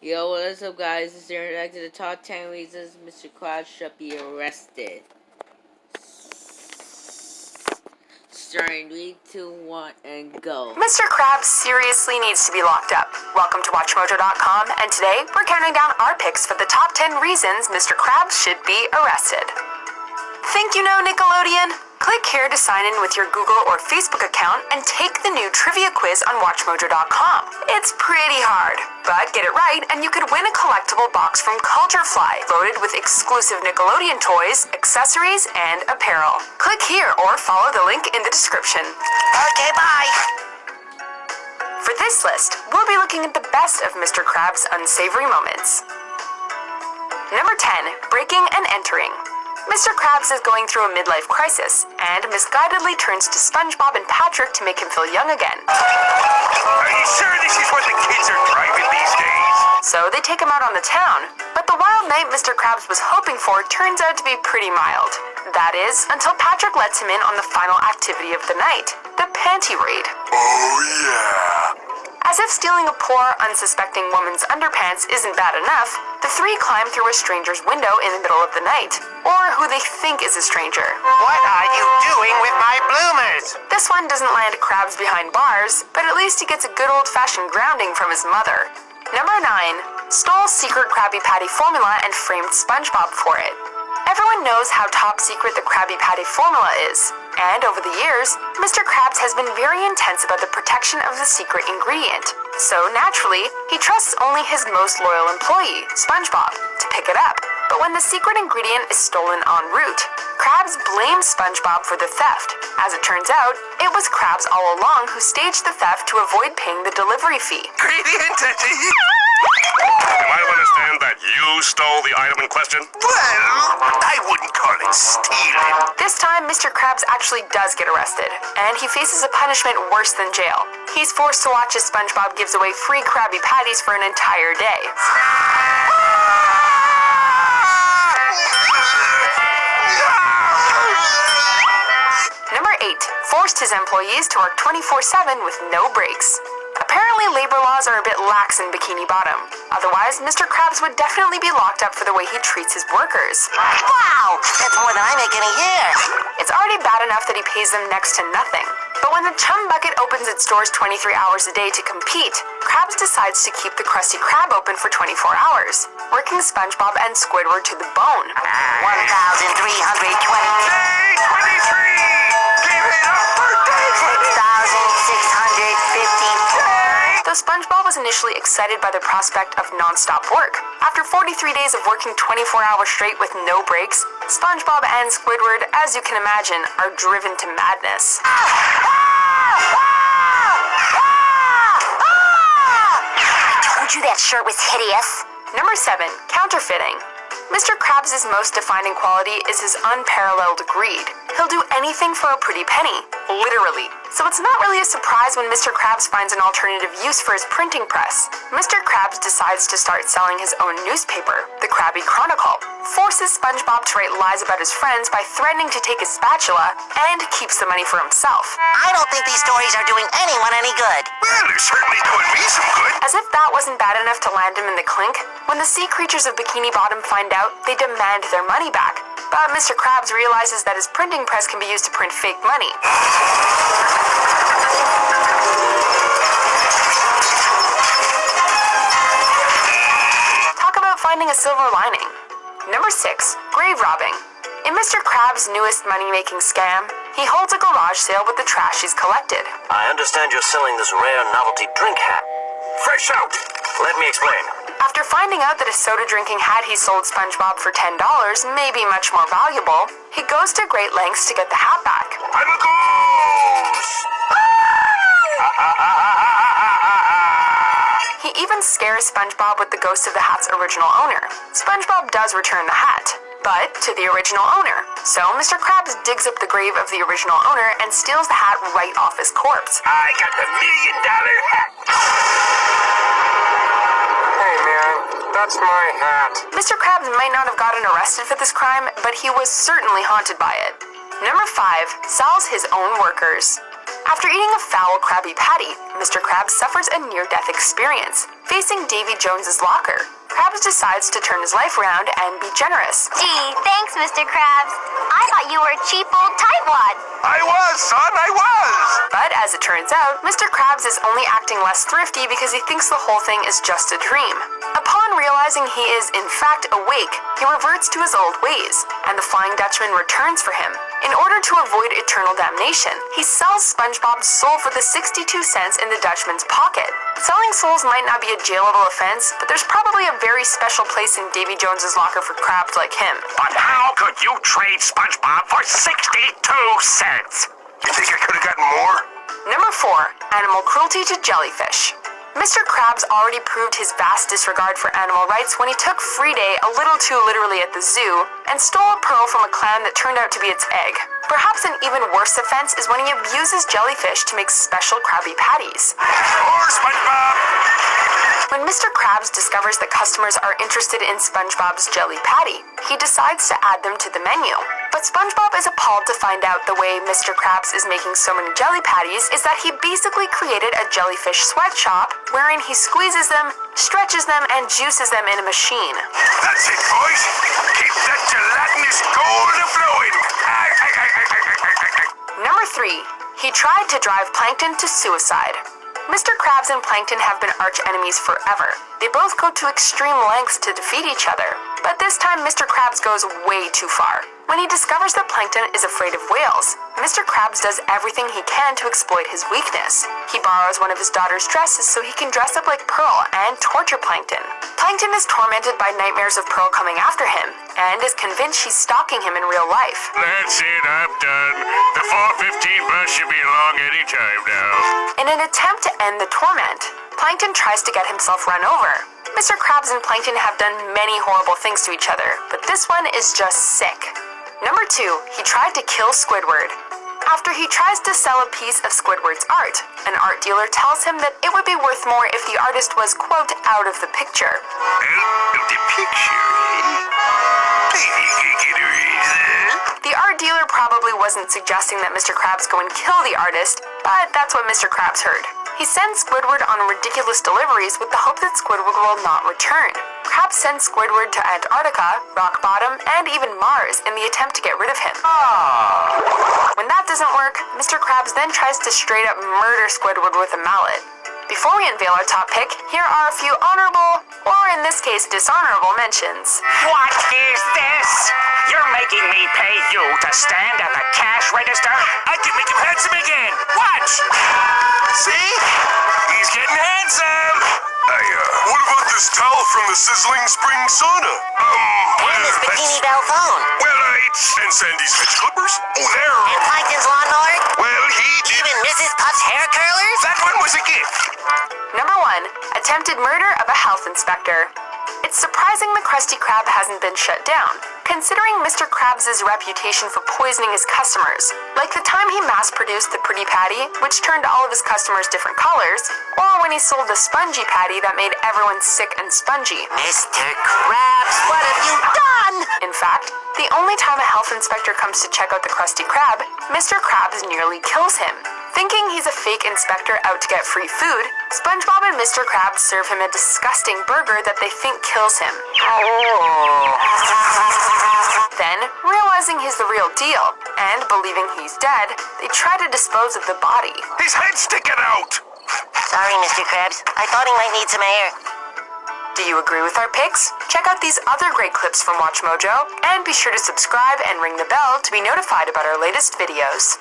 Yo, what's up, guys? This is Aaron back to the top 10 reasons Mr. Krabs should be arrested. Starting 3, 2, 1, and go. Mr. Krabs seriously needs to be locked up. Welcome to WatchMojo.com, and today we're counting down our picks for the top 10 reasons Mr. Krabs should be arrested. Think you know Nickelodeon? Click here to sign in with your Google or Facebook account and take the new trivia quiz on WatchMojo.com. It's pretty hard, but get it right and you could win a collectible box from Culturefly, loaded with exclusive Nickelodeon toys, accessories, and apparel. Click here or follow the link in the description. Okay, bye. For this list, we'll be looking at the best of Mr. Krabs' unsavory moments. Number 10, breaking and entering. Mr. Krabs is going through a midlife crisis and misguidedly turns to SpongeBob and Patrick to make him feel young again. Are you sure this is what the kids are driving these days? So they take him out on the town, but the wild night Mr. Krabs was hoping for turns out to be pretty mild. That is, until Patrick lets him in on the final activity of the night, the panty raid. Oh, yeah. As if stealing a poor, unsuspecting woman's underpants isn't bad enough, the three climb through a stranger's window in the middle of the night, or who they think is a stranger. What are you doing with my bloomers? This one doesn't land Krabs behind bars, but at least he gets a good old-fashioned grounding from his mother. Number 9, stole secret Krabby Patty formula and framed SpongeBob for it. Everyone knows how top secret the Krabby Patty formula is, and over the years, Mr. Krabs has been very intense about the protection of the secret ingredient. So naturally, he trusts only his most loyal employee, SpongeBob, to pick it up. But when the secret ingredient is stolen en route, Krabs blames SpongeBob for the theft. As it turns out, it was Krabs all along who staged the theft to avoid paying the delivery fee. Ingredient? Am I to understand that you stole the item in question? Well, I wouldn't call it stealing. This time, Mr. Krabs actually does get arrested, and he faces a punishment worse than jail. He's forced to watch as SpongeBob gives away free Krabby Patties for an entire day. Number 8, forced his employees to work 24/7 with no breaks. Apparently, labor laws are a bit lax in Bikini Bottom. Otherwise, Mr. Krabs would definitely be locked up for the way he treats his workers. Wow, that's more than I make in a year. It's already bad enough that he pays them next to nothing. But when the Chum Bucket opens its doors 23 hours a day to compete, Krabs decides to keep the Krusty Krab open for 24 hours, working SpongeBob and Squidward to the bone. 1,320. Day 23! Give it up for day 6,650. Though SpongeBob was initially excited by the prospect of non-stop work, after 43 days of working 24 hours straight with no breaks, SpongeBob and Squidward, as you can imagine, are driven to madness. I told you that shirt was hideous. Number 7, counterfeiting. Mr. Krabs' most defining quality is his unparalleled greed. He'll do anything for a pretty penny, literally. So it's not really a surprise when Mr. Krabs finds an alternative use for his printing press. Mr. Krabs decides to start selling his own newspaper, the Krabby Chronicle, forces SpongeBob to write lies about his friends by threatening to take his spatula, and keeps the money for himself. I don't think these stories are doing anyone any good. Well, they're certainly doing me some good. As if that wasn't bad enough to land him in the clink, when the sea creatures of Bikini Bottom find out, they demand their money back. But Mr. Krabs realizes that his printing press can be used to print fake money. Talk about finding a silver lining. Number 6, grave robbing. In Mr. Krabs' newest money-making scam, he holds a garage sale with the trash he's collected. I understand you're selling this rare novelty drink hat. Fresh out! Let me explain. After finding out that a soda-drinking hat he sold SpongeBob for $10 may be much more valuable, he goes to great lengths to get the hat back. I'm a ghost! He even scares SpongeBob with the ghost of the hat's original owner. SpongeBob does return the hat, but to the original owner. So Mr. Krabs digs up the grave of the original owner and steals the hat right off his corpse. I got the $1 million hat. Hey man, that's my hat. Mr. Krabs might not have gotten arrested for this crime, but he was certainly haunted by it. Number 5, sells his own workers. After eating a foul Krabby Patty, Mr. Krabs suffers a near-death experience. Facing Davy Jones's locker, Krabs decides to turn his life around and be generous. Gee, thanks, Mr. Krabs. I thought you were a cheap old tightwad. I was, son, I was! But as it turns out, Mr. Krabs is only acting less thrifty because he thinks the whole thing is just a dream. Upon realizing he is in fact awake, he reverts to his old ways, and the Flying Dutchman returns for him. In order to avoid eternal damnation, he sells SpongeBob's soul for the 62 cents in the Dutchman's pocket. Selling souls might not be a jailable offense, but there's probably a very special place in Davy Jones's locker for crabs like him. But how could you trade SpongeBob for 62 cents? You think I could have gotten more? Number 4. Animal cruelty to jellyfish. Mr. Krabs already proved his vast disregard for animal rights when he took Free Day a little too literally at the zoo and stole a pearl from a clam that turned out to be its egg. Perhaps an even worse offense is when he abuses jellyfish to make special Krabby Patties. Or SpongeBob! When Mr. Krabs discovers that customers are interested in SpongeBob's Jelly Patty, he decides to add them to the menu. But SpongeBob is appalled to find out the way Mr. Krabs is making so many jelly patties is that he basically created a jellyfish sweatshop wherein he squeezes them, stretches them, and juices them in a machine. That's it, boys! Keep that gelatinous gold a-flowing! Number 3. He tried to drive Plankton to suicide. Mr. Krabs and Plankton have been arch enemies forever. They both go to extreme lengths to defeat each other. But this time, Mr. Krabs goes way too far. When he discovers that Plankton is afraid of whales, Mr. Krabs does everything he can to exploit his weakness. He borrows one of his daughter's dresses so he can dress up like Pearl and torture Plankton. Plankton is tormented by nightmares of Pearl coming after him, and is convinced she's stalking him in real life. That's it, I'm done. The 4:15 bus should be along any time now. In an attempt to end the torment, Plankton tries to get himself run over. Mr. Krabs and Plankton have done many horrible things to each other, but this one is just sick. Number 2, he tried to kill Squidward. After he tries to sell a piece of Squidward's art, an art dealer tells him that it would be worth more if the artist was, quote, out of the picture. Out of the picture, The art dealer probably wasn't suggesting that Mr. Krabs go and kill the artist, but that's what Mr. Krabs heard. He sends Squidward on ridiculous deliveries with the hope that Squidward will not return. Krabs sends Squidward to Antarctica, Rock Bottom, and even Mars in the attempt to get rid of him. When that doesn't work, Mr. Krabs then tries to straight up murder Squidward with a mallet. Before we unveil our top pick, here are a few honorable, or in this case dishonorable mentions. What is this? You're making me pay you to stand at the cash register? I can make him handsome again. Watch! See? He's getting handsome. What about this towel from the sizzling spring sauna? And his Bikini Bell phone. And Sandy's hedge clippers? Oh, there. And Plankton's lawnmower. Well, he did. Even Mrs. Puff's hair curlers. That one was a gift. Number 1, attempted murder of a health inspector. It's surprising the Krusty Krab hasn't been shut down, considering Mr. Krabs' reputation for poisoning his customers, like the time he mass-produced the Pretty Patty, which turned all of his customers different colors, or when he sold the Spongy Patty that made everyone sick and spongy. Mr. Krabs, what have you done? In fact, the only time a health inspector comes to check out the Krusty Krab, Mr. Krabs nearly kills him. Thinking he's a fake inspector out to get free food, SpongeBob and Mr. Krabs serve him a disgusting burger that they think kills him. Then, realizing he's the real deal, and believing he's dead, they try to dispose of the body. His head's sticking out. Sorry, Mr. Krabs. I thought he might need some air. Do you agree with our picks? Check out these other great clips from WatchMojo, and be sure to subscribe and ring the bell to be notified about our latest videos.